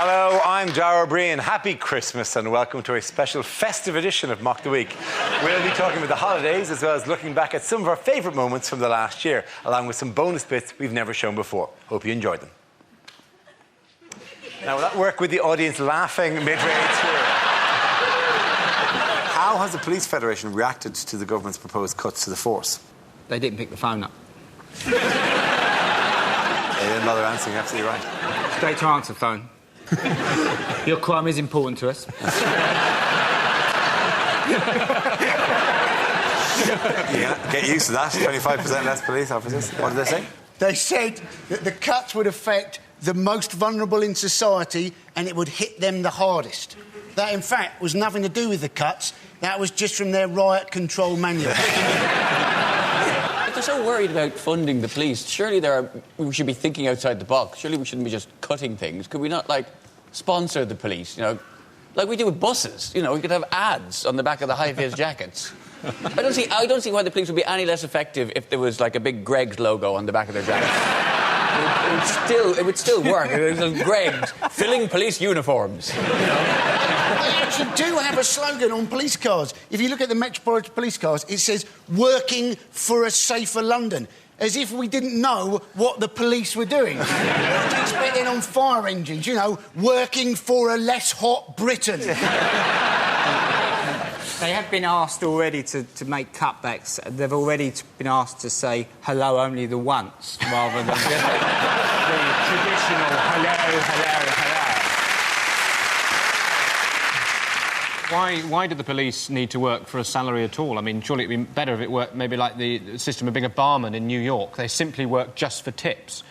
Hello, I'm Dara O'Brien. Happy Christmas and welcome to a special festive edition of Mock the Week. We'll be talking about the holidays as well as looking back at some of our favourite moments from the last year, along with some bonus bits we've never shown before. Hope you enjoyed them. Now, will that work with the audience laughing midway through? How has the Police Federation reacted to the government's proposed cuts to the force? They didn't pick the phone up. They didn't bother answering, absolutely right. Straight to answer phone. Your crime is important to us. Yeah, get used to that. 25% less police officers. What did they say? They said that the cuts would affect the most vulnerable in society and it would hit them the hardest. That, in fact, was nothing to do with the cuts. That was just from their riot control manual. If they're so worried about funding the police, surely we should be thinking outside the box. Surely we shouldn't be just cutting things. Could we not, sponsor the police, like we do with buses? We could have ads on the back of the high-vis jackets. I don't see why the police would be any less effective if there was, a big Greggs logo on the back of their jackets. It would still work. It was Greggs filling police uniforms. They actually do have a slogan on police cars. If you look at the Metropolitan Police cars, it says, "Working for a safer London." As if we didn't know what the police were doing. What do you expect then on fire engines? Working for a less hot Britain. They have been asked already to make cutbacks. They've already been asked to say hello only the once, rather than the traditional hello. Why do the police need to work for a salary at all? I mean, surely it'd be better if it worked maybe like the system of being a barman in New York. They simply work just for tips.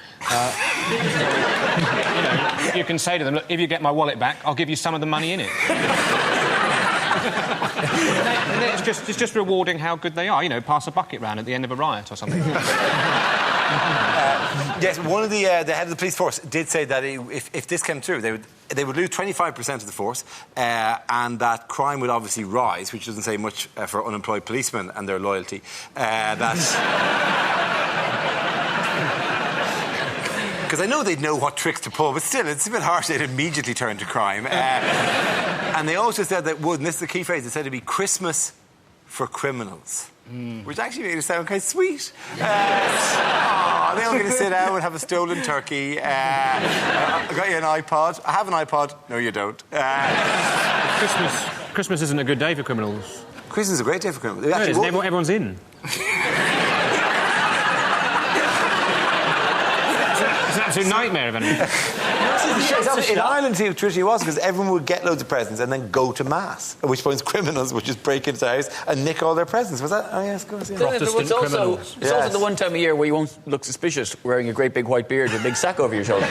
You can say to them, look, if you get my wallet back, I'll give you some of the money in it. And then it's just rewarding how good they are. Pass a bucket round at the end of a riot or something. Yes, one of the head of the police force did say that if this came through, they would lose 25% of the force, and that crime would obviously rise, which doesn't say much for unemployed policemen and their loyalty. Because I know they'd know what tricks to pull, but still, it's a bit harsh they'd immediately turn to crime. And they also said that and this is the key phrase, they said it'd be Christmas for criminals. Which actually made it sound kind of sweet. They're all going to sit down and have a stolen turkey. I got you an iPod. I have an iPod. No, you don't. Christmas isn't a good day for criminals. Christmas is a great day for criminals. No, everyone's in. It's an absolute nightmare of anything. In Ireland, the tradition was because everyone would get loads of presents and then go to mass, at which point criminals would just break into the house and nick all their presents. Was that? Oh, yes, of course, yeah. Protestant criminals. It's also the one time of year where you won't look suspicious wearing a great big white beard and a big sack over your shoulder.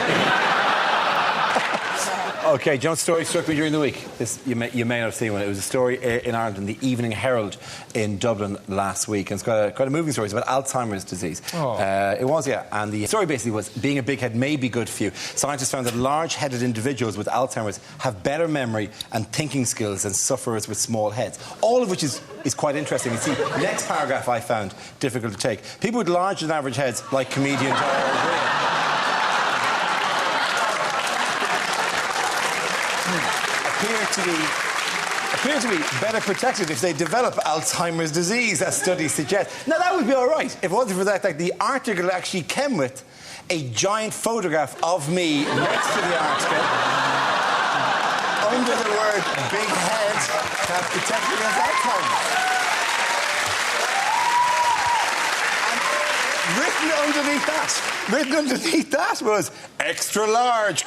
OK, John's story struck me during the week. This you may not have seen one. It was a story in Ireland in the Evening Herald in Dublin last week. And it's quite a moving story. It's about Alzheimer's disease. It was, yeah. And the story basically was being a big head may be good for you. Scientists found that large-headed individuals with Alzheimer's have better memory and thinking skills than sufferers with small heads. All of which is quite interesting. You see, the next paragraph I found difficult to take. People with larger than average heads, like comedian Dara O'Brien, appear to be better protected if they develop Alzheimer's disease, as studies suggest. Now, that would be all right if it wasn't for that. The article actually came with a giant photograph of me next to the article, under the word "big head" that protect against Alzheimer's. Written underneath that was extra large :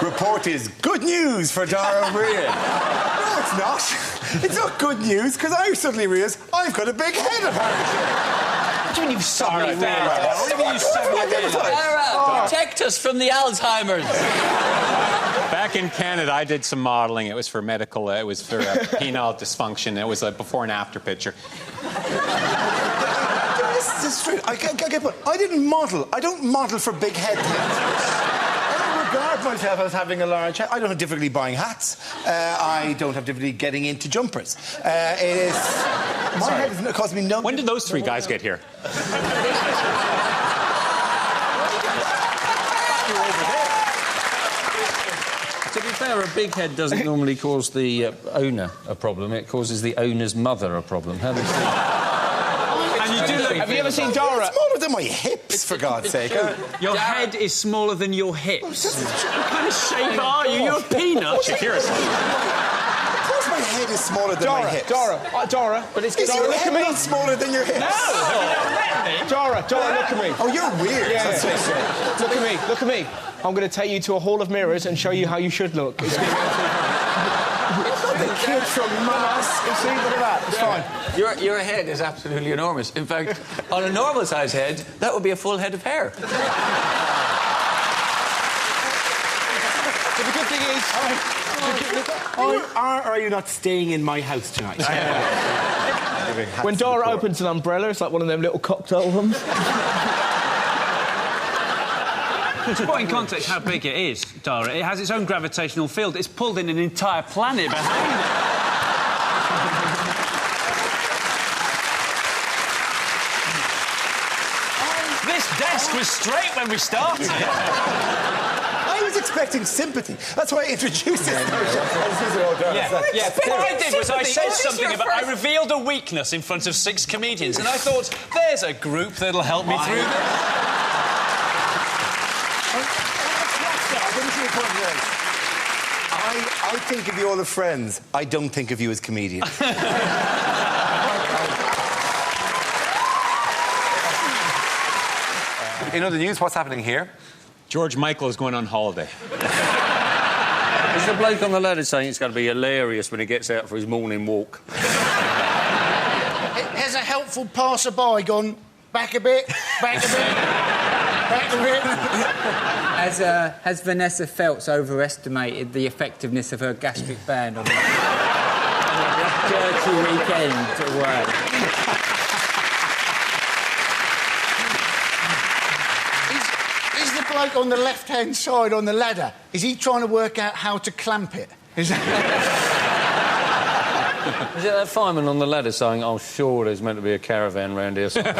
report is good news for Dara O'Brien. No, it's not. It's not good news because I suddenly realise I've got a big head apparently. What do you mean you've suddenly realised? Dara, protect us from the Alzheimer's. Back in Canada, I did some modelling. It was for medical. It was for penile dysfunction. It was a before and after picture. This is true. I didn't model. I don't model for big head things. I don't regard myself as having a large head. I don't have difficulty buying hats. I don't have difficulty getting into jumpers. My head has caused me no... When did those three guys get here? know, a big head doesn't normally cause the owner a problem. It causes the owner's mother a problem. How do you think? And you do look... Have you ever seen Dara? It's smaller than my hips, for God's sake. Your head is smaller than your hips. What kind of shape are you? You're a peanut. Shakira's. Of course my head is smaller than my hips. Dara, but it's... Is your head not smaller than your hips? No! Dara, look at me. Oh, you're weird. Yeah. That's what I said. Look at me. I'm going to take you to a hall of mirrors and show you how you should look. It's going to be the kid from Mama's. You see, look at that. It's fine. Your head is absolutely enormous. In fact, on a normal-sized head, that would be a full head of hair. So the good thing is... Are you not staying in my house tonight? When Dara opens an umbrella, it's like one of them little cocktail rooms. To put in context how big it is, Dara, it has its own gravitational field. It's pulled in an entire planet behind it. This desk was straight when we started. I was expecting sympathy. That's why I introduced this. What I did was I said something about... I revealed a weakness in front of 6 comedians, and I thought, there's a group that'll help me through this. I think of you all as friends. I don't think of you as comedians. In other news, what's happening here? George Michael is going on holiday. There's a bloke on the ladder saying it's going to be hilarious when he gets out for his morning walk. Has a helpful passerby gone back a bit, back a bit, back a bit? Has Vanessa Feltz overestimated the effectiveness of her gastric band on the dirty weekend away? Is the bloke on the left-hand side on the ladder, is he trying to work out how to clamp it? Is that... Is it that fireman on the ladder saying, oh, sure, there's meant to be a caravan round here somewhere?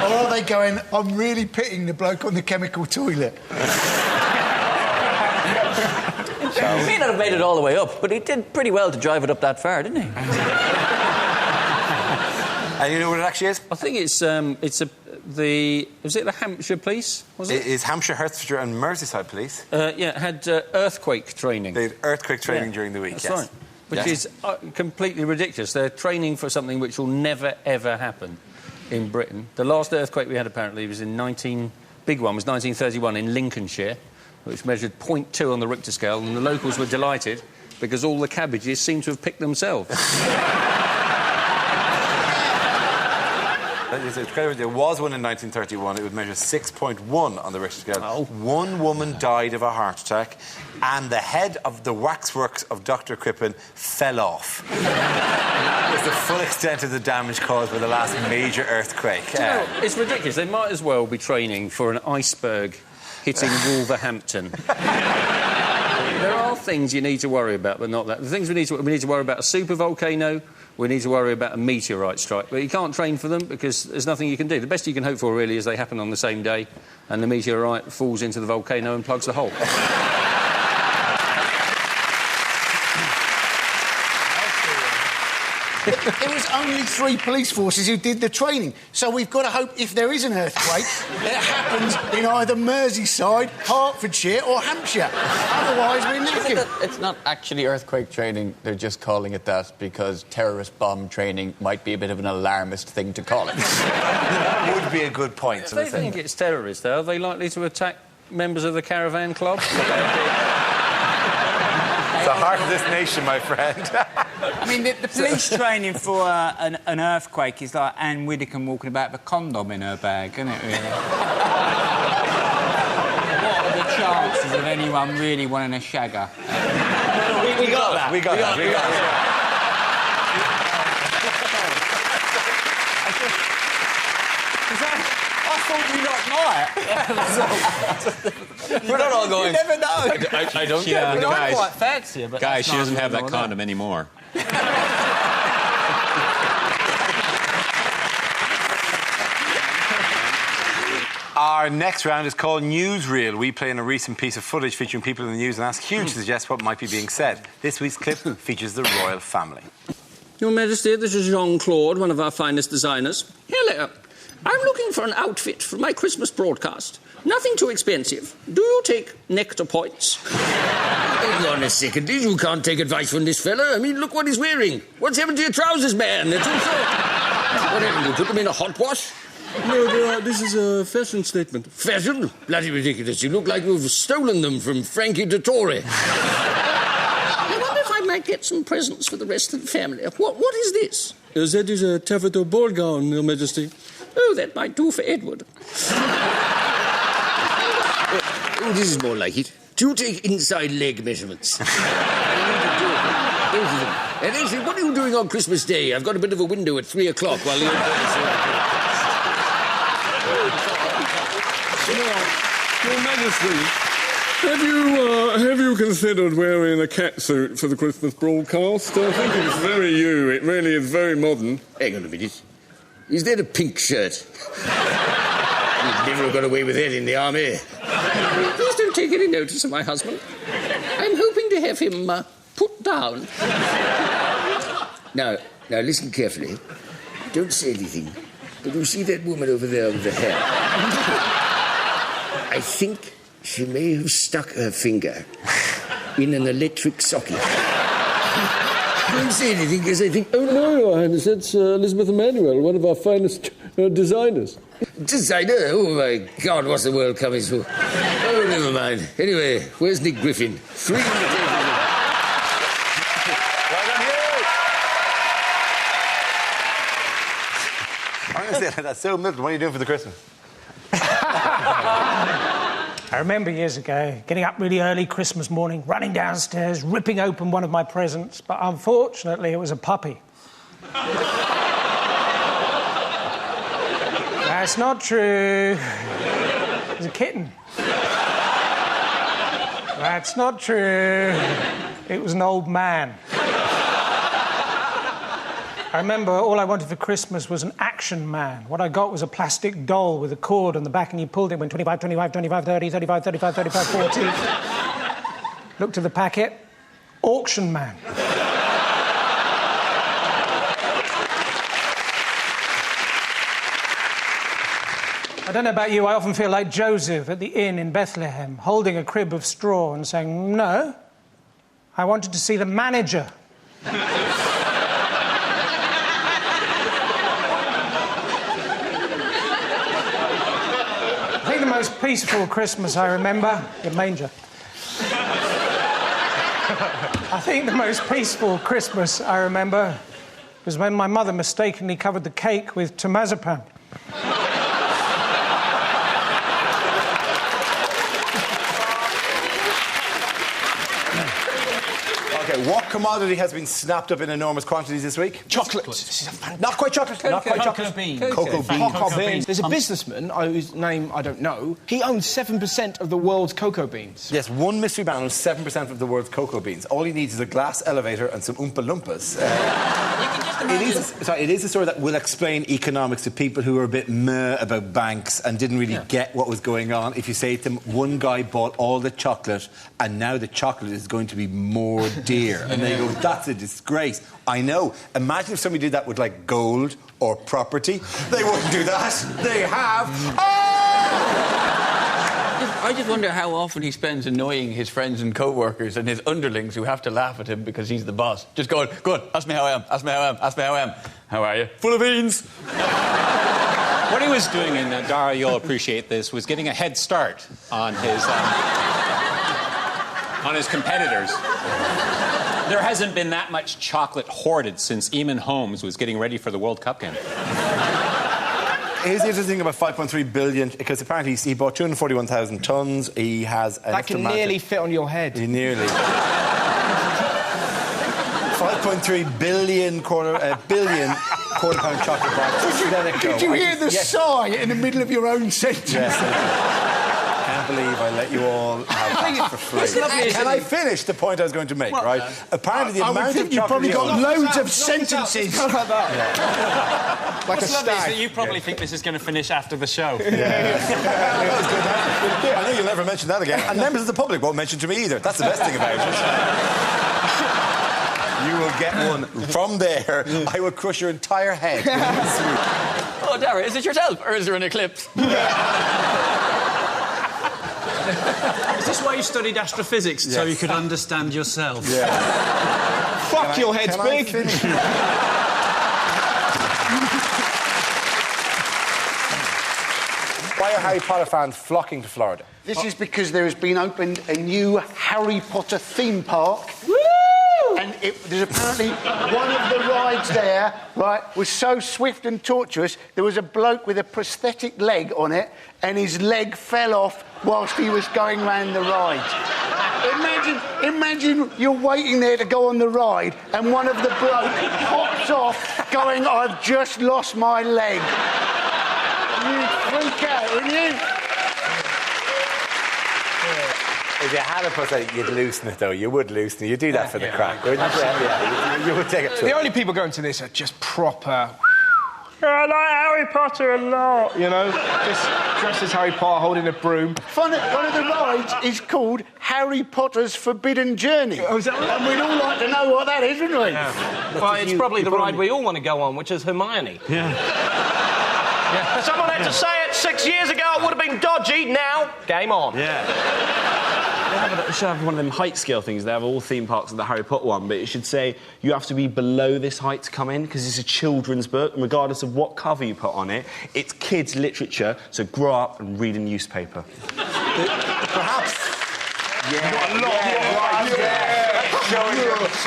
Or are they going, I'm really pitying the bloke on the chemical toilet? He may not have made it all the way up, but he did pretty well to drive it up that far, didn't he? And you know what it actually is? I think was it the Hampshire Police, was it? It is Hampshire, Hertfordshire and Merseyside Police. Yeah, it had earthquake training. They had earthquake training during the week, That's yes. right. Which is completely ridiculous. They're training for something which will never, ever happen in Britain. The last earthquake we had, apparently, was in big one was 1931 in Lincolnshire, which measured 0.2 on the Richter scale, and the locals were delighted because all the cabbages seemed to have picked themselves. It's incredible. There was one in 1931. It would measure 6.1 on the Richter scale. Oh. One woman died of a heart attack, and the head of the waxworks of Dr. Crippen fell off. It's the full extent of the damage caused by the last major earthquake. Do you know, it's ridiculous. They might as well be training for an iceberg hitting Wolverhampton. There are things you need to worry about, but not that. The things we need to worry about a supervolcano. We need to worry about a meteorite strike, but you can't train for them because there's nothing you can do. The best you can hope for, really, is they happen on the same day and the meteorite falls into the volcano and plugs the hole. There was only 3 police forces who did the training, so we've got to hope if there is an earthquake, it happens in either Merseyside, Hertfordshire or Hampshire. Otherwise, we're knackered. It's not actually earthquake training. They're just calling it that because terrorist bomb training might be a bit of an alarmist thing to call it. That would be a good point. If they think it's terrorists, though, are they likely to attack members of the Caravan Club? It's the heart of this nation, my friend. I mean, the police training for an earthquake is like Anne Widdecombe walking about with a condom in her bag, isn't it, really? What are the chances of anyone really wanting a shagger? We got that. We got that. I thought you lot might. We're not all going... You never know. I don't Yeah, get it. I'm quite fancy her, but Guys, that's she doesn't not have that all condom anymore. Our next round is called Newsreel. We play in a recent piece of footage featuring people in the news and ask Hugh to suggest what might be being said. This week's clip features the royal family. Your Majesty, this is Jean-Claude, one of our finest designers. Hello. I'm looking for an outfit for my Christmas broadcast. Nothing too expensive. Do you take nectar points? Hang on a second. You can't take advice from this fella. I mean, look what he's wearing. What's happened to your trousers, man? They're too short. What happened? You put them in a hot wash? No, this is a fashion statement. Fashion? Bloody ridiculous. You look like you've stolen them from Frankie Dettori. I wonder if I might get some presents for the rest of the family. What is this? That is a taffeta ball gown, Your Majesty. Oh, that might do for Edward. Oh, this is more like it. Do you take inside leg measurements? Both of them. And actually, what are you doing on Christmas Day? I've got a bit of a window at 3 o'clock while you're... Your Majesty, have you considered wearing a catsuit for the Christmas broadcast? I think it's very you. It really is very modern. Hang on a minute. Is that a pink shirt? You'd never have got away with that in the army. Please don't take any notice of my husband. I'm hoping to have him put down. Now, listen carefully. Don't say anything. But you see that woman over there with the hair? I think she may have stuck her finger in an electric socket. Don't say anything, because I think... Oh, no, Your Highness, that's Elizabeth Emanuel, one of our finest designers. Designer? Oh, my God, what's the world coming to? Oh, never mind. Anyway, where's Nick Griffin? 3 invitations. Well done, Hugh! I'm going to say that's so Milton. What are you doing for the Christmas? I remember years ago getting up really early Christmas morning, running downstairs, ripping open one of my presents, but unfortunately it was a puppy. That's not true. It was a kitten. That's not true. It was an old man. I remember all I wanted for Christmas was an action man. What I got was a plastic doll with a cord on the back, and you pulled it when 25, 25, 25, 30, 35, 35, 35, 40. Looked at the packet. Auction man. I don't know about you, I often feel like Joseph at the inn in Bethlehem, holding a crib of straw and saying, no, I wanted to see the manager. The most peaceful Christmas I remember, the manger. I think the most peaceful Christmas I remember was when my mother mistakenly covered the cake with temazepam. Okay, what commodity has been snapped up in enormous quantities this week? Chocolate. Not quite chocolate. Not quite chocolate. Cocoa beans. Cocoa beans. Cocoa beans. There's a businessman whose name I don't know. He owns 7% of the world's cocoa beans. Yes, one mystery man owns 7% of the world's cocoa beans. All he needs is a glass elevator and some Oompa Loompas. It is a story that will explain economics to people who are a bit meh about banks and didn't really get what was going on. If you say to them, one guy bought all the chocolate and now the chocolate is going to be more dear. And they go, that's a disgrace. I know. Imagine if somebody did that with, like, gold or property. They wouldn't do that. They have. I just wonder how often he spends annoying his friends and co-workers and his underlings who have to laugh at him because he's the boss. Just going, go on, ask me how I am, ask me how I am, ask me how I am. How are you? Full of beans. What he was doing, and Dara, you'll appreciate this, was getting a head start on his competitors. There hasn't been that much chocolate hoarded since Eamon Holmes was getting ready for the World Cup game. Here's the interesting thing about 5.3 billion, because apparently he bought 241,000 tonnes. He has... That can nearly fit on your head. He nearly... 5.3 billion quarter-pound chocolate bars. Did you hear the sigh in the middle of your own sentence? Yes. can't believe I let you all have that for free. Can I finish the point I was going to make, right? Apparently the amount of you've probably got chocolate... loads of sentences. Like that. Like a What's lovely is stag. that you probably think this is going to finish after the show. I know you'll never mention that again. And members of the public won't mention to me either. That's the best thing about it. You will get one from there. I will crush your entire head. Oh, Dara, is it yourself or is there an eclipse? Is this why you studied astrophysics? So you could understand yourself? Yeah. Fuck, your head's big. Why are Harry Potter fans flocking to Florida? This is because there has been opened a new Harry Potter theme park. Woo! And there's apparently one of the rides there, right, was so swift and tortuous, there was a bloke with a prosthetic leg on it, and his leg fell off whilst he was going round the ride. Imagine you're waiting there to go on the ride, and one of the bloke hops off going, I've just lost my leg. You freak out, wouldn't you? If you had a prosthetic, you'd loosen it, though. You would loosen it. You'd do that for the crack, wouldn't you? Yeah, you would take it to The it. only people going to this are just proper... I like Harry Potter a lot, you know? Just dressed as Harry Potter, holding a broom. One of the rides is called Harry Potter's Forbidden Journey. Oh, is that right? And we'd all like to know what that is, wouldn't we? Yeah. Well, it's probably the ride we all want to go on, which is Hermione. Yeah. Someone had to say it 6 years ago. It would have been dodgy. Now, game on. Yeah. They should have one of them height scale things. They have all theme parks at the Harry Potter one, but it should say you have to be below this height to come in because it's a children's book, and regardless of what cover you put on it, it's kids' literature, so grow up and read a newspaper. Perhaps.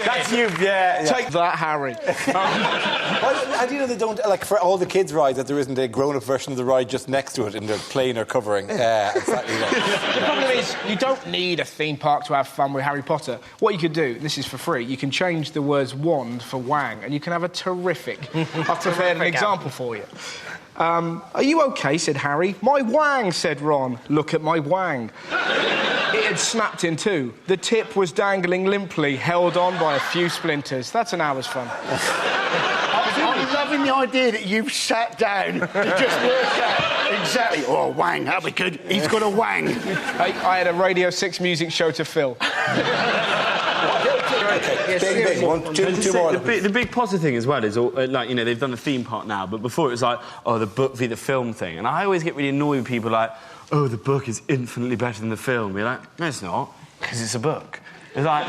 That's you, yeah. Take that, Harry. How do you know they don't, like, for all the kids' rides, that there isn't a grown-up version of the ride just next to it in their plain or covering? Exactly. The problem is, you don't need a theme park to have fun with Harry Potter. What you could do, this is for free, you can change the words wand for wang, and you can have a terrific... I've prepared an example for you. Are you OK, said Harry. My wang, said Ron. Look at my wang. It had snapped in two. The tip was dangling limply, held on by a few splinters. That's an hour's fun. I'm loving the idea that you've sat down and just worked out exactly. Oh, wang, that'll be good. He's got a wang. I had a Radio 6 music show to fill. Big one. Two more. The big Potter thing as well is, like, you know, they've done a theme park now, but before it was like, oh, the book v the film thing. And I always get really annoyed with people like, oh, the book is infinitely better than the film. You're like, no, it's not, because it's a book. It's like,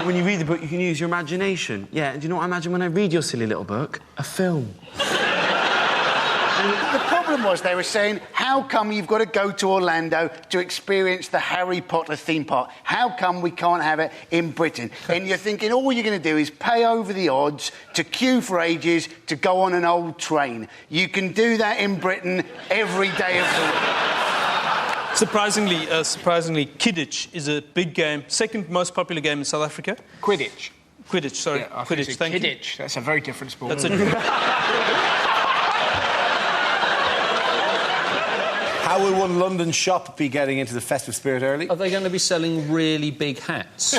when you read the book, you can use your imagination. Yeah, and do you know what I imagine when I read your silly little book? A film. The problem was they were saying, how come you've got to go to Orlando to experience the Harry Potter theme park? How come we can't have it in Britain? And you're thinking all you're going to do is pay over the odds to queue for ages to go on an old train. You can do that in Britain every day of the week. Surprisingly, Quidditch is a big game. Second most popular game in South Africa. Quidditch. Quidditch, sorry. Yeah, Quidditch, thank you. Quidditch. That's a very different sport. That's it. How will one London shop be getting into the festive spirit early? Are they going to be selling really big hats?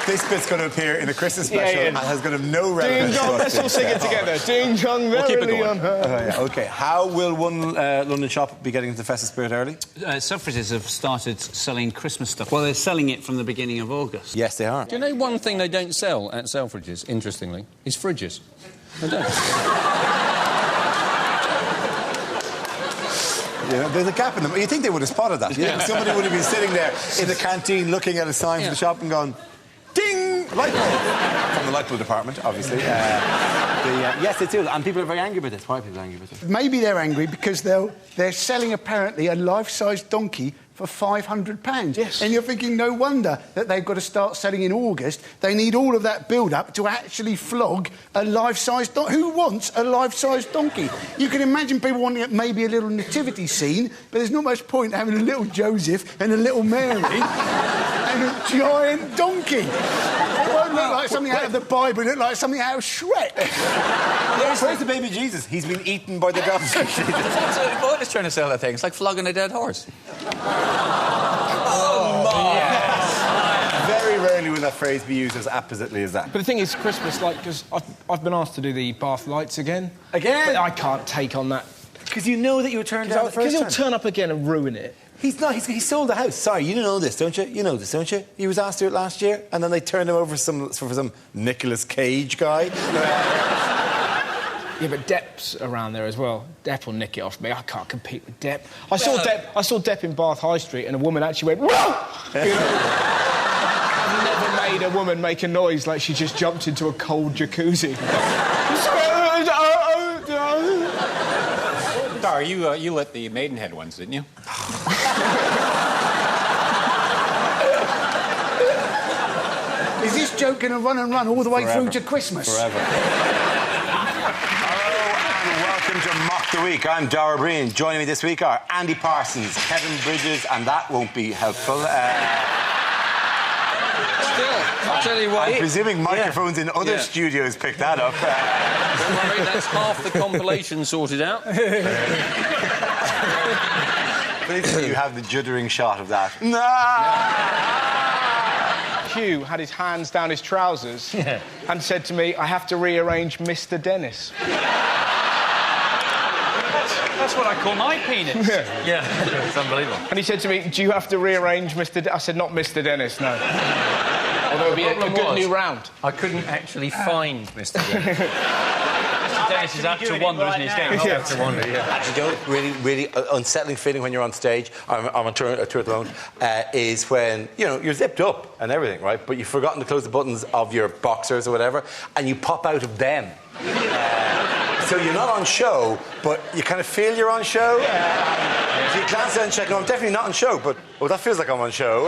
This bit's going to appear in a Christmas special and has got no relevance. Ding dong, let's all sing it together. Ding dong, merrily on her. OK, how will one London shop be getting into the festive spirit early? Selfridges have started selling Christmas stuff. Well, they're selling it from the beginning of August. Yes, they are. Do you know one thing they don't sell at Selfridges, interestingly, is fridges? They don't. Yeah, there's a gap in them. You think they would have spotted that? Yeah. Somebody would have been sitting there in the canteen looking at a sign for the shop and gone, ding! Light bulb! From the light bulb department, obviously. Yes, they do. And people are very angry with this. Why are people angry with this? Maybe they're angry because they're selling, apparently, a life-sized donkey for £500. Yes. And you're thinking, no wonder that they've got to start selling in August. They need all of that build-up to actually flog a life-sized donkey. Who wants a life-sized donkey? You can imagine people wanting maybe a little nativity scene, but there's not much point having a little Joseph and a little Mary and a giant donkey. It won't look like something out of the Bible. It looked like something out of Shrek. Where's the baby Jesus? He's been eaten by the dogs. That's what Boyd is trying to sell that thing. It's like flogging a dead horse. Very rarely will that phrase be used as appositely as that. But the thing is, Christmas, like, because I've been asked to do the Bath lights again. Again? But I can't take on that. Because you know that you were turned down the first Because time. he'll turn up again and ruin it. He's not. He sold the house. Sorry, you know this, don't you? You know this, don't you? He was asked to do it last year, and then they turned him over for some Nicolas Cage guy. Yeah, but Depp's around there as well. Depp will nick it off me. I can't compete with Depp. I saw Depp in Bath High Street, and a woman actually went, "Whoa!" You know? I've never made a woman make a noise like she just jumped into a cold jacuzzi. Dar, you lit the Maidenhead ones, didn't you? Is this joke going to run and run all the way through to Christmas? Forever. Hello and welcome to Mock the Week. I'm Dara Breen. Joining me this week are Andy Parsons, Kevin Bridges, and that won't be helpful. I'll tell you what. I'm presuming microphones in other studios picked that up. Don't worry, that's half the compilation sorted out. Please, you have the juddering shot of that. Hugh had his hands down his trousers and said to me, "I have to rearrange Mr. Dennis." That's what I call my penis. Yeah, it's unbelievable. And he said to me, "Do you have to rearrange Mr. I said, "Not Mr. Dennis, no." Although it would be a good new round. I couldn't actually find Mr. Dennis. Mr. Dennis is apt to wander, isn't he? He's getting apt to wander, yeah. You know, really unsettling feeling when you're on stage, I'm on tour at the moment, is when, you know, you're zipped up and everything, right? But you've forgotten to close the buttons of your boxers or whatever, and you pop out of them. So you're not on show, but you kind of feel you're on show. So you glance down and check, no, I'm definitely not on show, but, oh, that feels like I'm on show.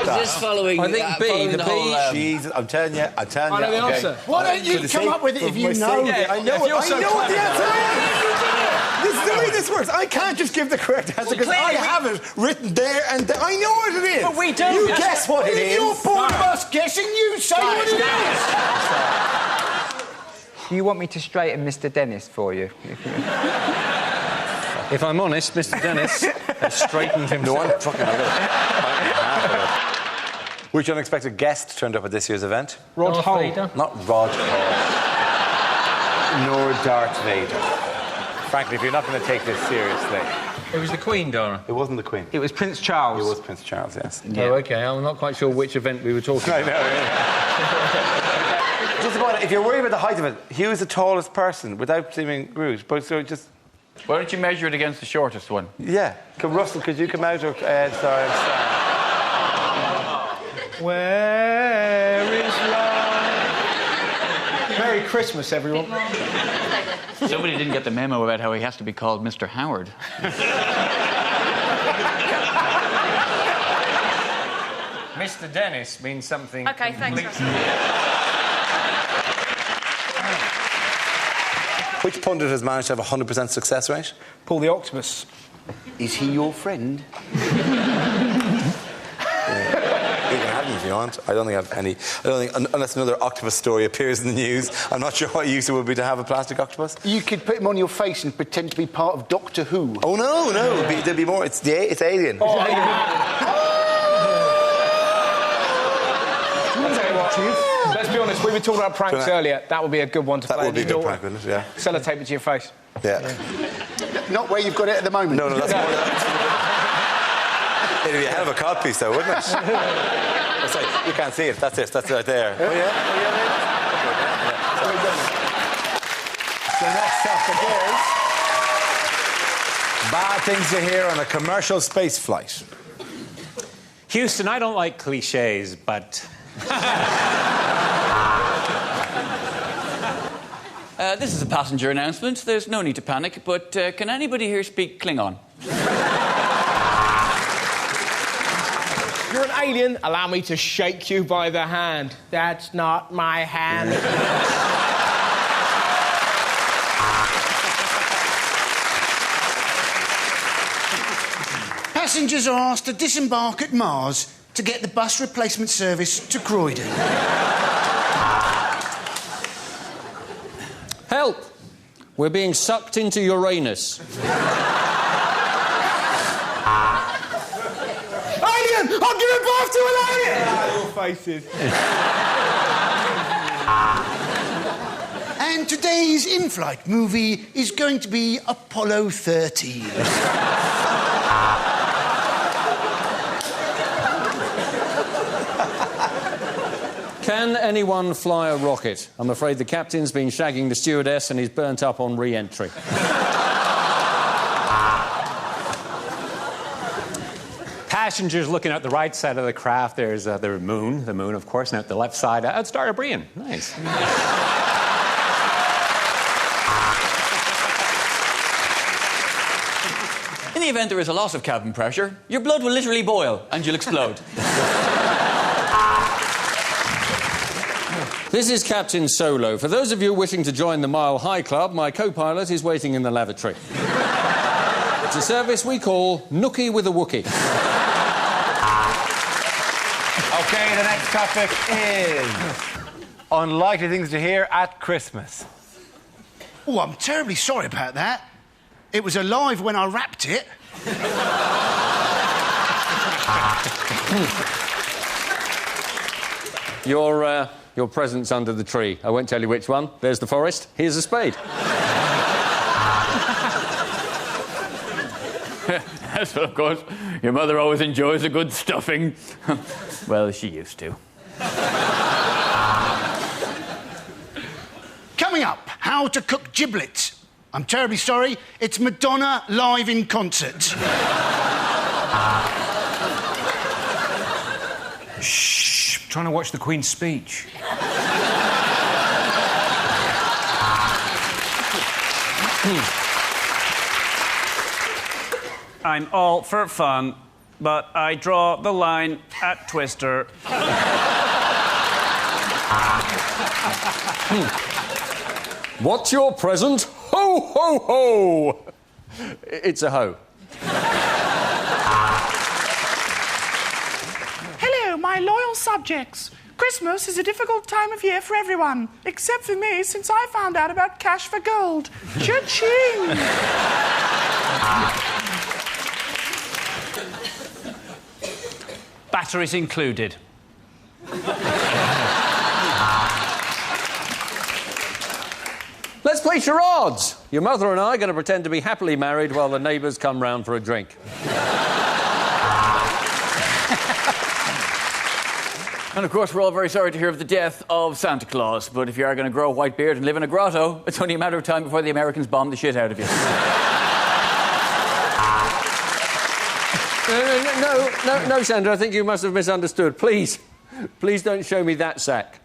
Just following... I think following the whole... Jesus, I'm telling you. I know the answer. Why don't you come up with it if you know? I know what the answer is. This is the way this works. I can't just give the correct answer because I have it written there and there. I know what it is. But we don't. You guess what it is. You're bored of us guessing. You say what it is. Do you want me to straighten Mr. Dennis for you? If I'm honest, Mr. Dennis has straightened himself. No one fucking... Which unexpected guest turned up at this year's event? Rod Hull. Not Rod Hull. Nor Darth Vader. Frankly, if you're not going to take this seriously... It was the Queen, Dara. It wasn't the Queen. It was Prince Charles. It was Prince Charles, yes. Yeah. Oh, OK. I'm not quite sure which event we were talking about. I know, yeah. Just about, if you're worried about the height of it, Hugh's the tallest person without seeming rude. But so just... Why don't you measure it against the shortest one? Yeah. Russell, could you come out? Or, sorry. Where is love? Merry Christmas, everyone. Somebody didn't get the memo about how he has to be called Mr. Howard. Mr. Dennis means something... OK, thanks, Russell. Which pundit has managed to have a 100% success rate? Paul the Octopus. Is he your friend? You can have him if you want. I don't think I have any. I don't think, unless another octopus story appears in the news, I'm not sure what use it would be to have a plastic octopus. You could put him on your face and pretend to be part of Doctor Who. Oh, no. There'd be more. It's Alien. Oh, let's be honest, we were talking about pranks earlier. That would be a good one to play. That would be a good prank, wouldn't it? Yeah. Sellotape it to your face. Yeah. Not where you've got it at the moment. No, that's more... It'd be a hell of a codpiece, though, wouldn't it? That's like, you can't see it. That's it. That's right there. Oh, yeah? So next topic is... Bad things to hear on a commercial space flight. Houston, I don't like cliches, but... This is a passenger announcement. There's no need to panic, but can anybody here speak Klingon? You're an alien. Allow me to shake you by the hand. That's not my hand. Passengers are asked to disembark at Mars to to get the bus replacement service to Croydon. Help! We're being sucked into Uranus. Alien! I'm giving birth to an alien! Your faces. And today's in-flight movie is going to be Apollo 13. Can anyone fly a rocket? I'm afraid the captain's been shagging the stewardess and he's burnt up on re-entry. Passengers looking out the right side of the craft, there's the moon, of course, and out the left side, Star of Brian. Nice. In the event there is a loss of cabin pressure, your blood will literally boil and you'll explode. This is Captain Solo. For those of you wishing to join the Mile High Club, my co-pilot is waiting in the lavatory. It's a service we call Nookie with a Wookie. OK, the next topic is unlikely things to hear at Christmas. Oh, I'm terribly sorry about that. It was alive when I wrapped it. Your present's under the tree. I won't tell you which one. There's the forest. Here's a spade. Yes, of course. Your mother always enjoys a good stuffing. Well, she used to. Coming up, how to cook giblets. I'm terribly sorry, it's Madonna live in concert. Shh, I'm trying to watch the Queen's speech. I'm all for fun, but I draw the line at Twister. What's your present? Ho, ho, ho! It's a hoe. Hello, my loyal subjects. Christmas is a difficult time of year for everyone, except for me, since I found out about Cash for Gold. Cha-ching! Batteries included. Let's play charades. Your mother and I are going to pretend to be happily married while the neighbours come round for a drink. And of course, we're all very sorry to hear of the death of Santa Claus. But if you are going to grow a white beard and live in a grotto, it's only a matter of time before the Americans bomb the shit out of you. No, Sandra, I think you must have misunderstood. Please don't show me that sack.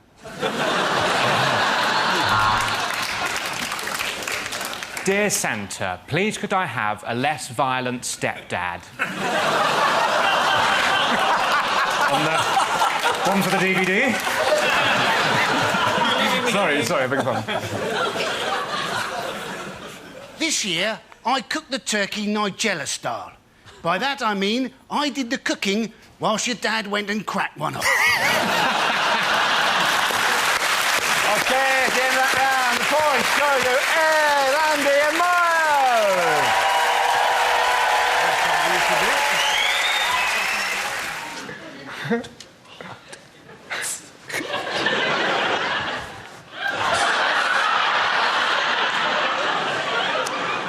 Dear Santa, please could I have a less violent stepdad? One for the DVD. sorry, I beg your pardon. This year, I cooked the turkey Nigella style. By that I mean I did the cooking whilst your dad went and cracked one off. OK, at the end of that round, the points go to Ed, Andy and Mo.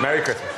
Merry Christmas.